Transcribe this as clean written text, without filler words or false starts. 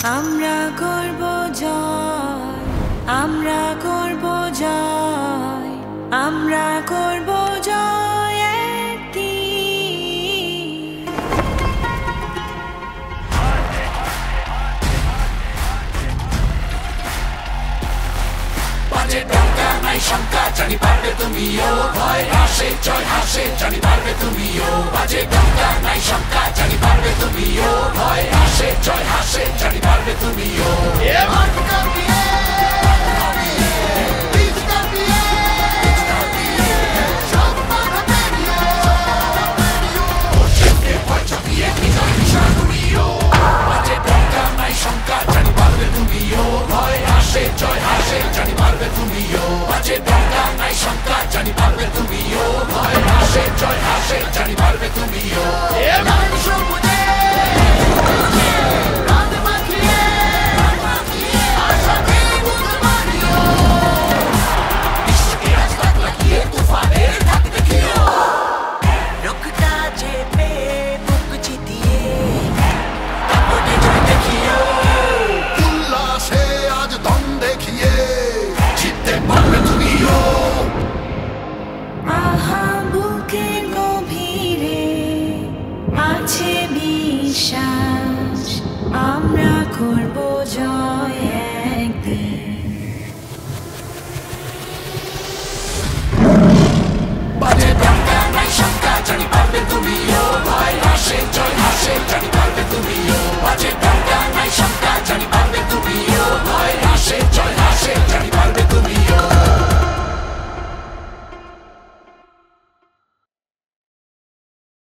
আমরা করব জয়, আমরা করব জয়, আমরা করব জয় একদিন। বাজে ডঙ্কা নাই শঙ্কা, জানি পারবে তুমিও, ভয় হাসে জয় হাসে জানি পারবে তুমিও। বাজে ডঙ্কা নাই শঙ্কা, জানি পারবে তুমিও, ভয় হাসে জয় হাসে জানি পারবে তুমিও। বাজে ডঙ্কা নাই শঙ্কা, জানি পারবে তুমিও, ভয় হাসে জয় হাসে জানি পারবে তুমিও। বাজে ডঙ্কা নাই শঙ্কা, জানি পারবে তুমিও, ভয় হাসে জয় হাসে জানি পারবে তুমিও। আহা বুকের গভীরে আছে বিশ্বাস, আমরা করব জয় একদিন। বাজে ডঙ্কা নাই শঙ্কা, জানি পারবে তুমিও,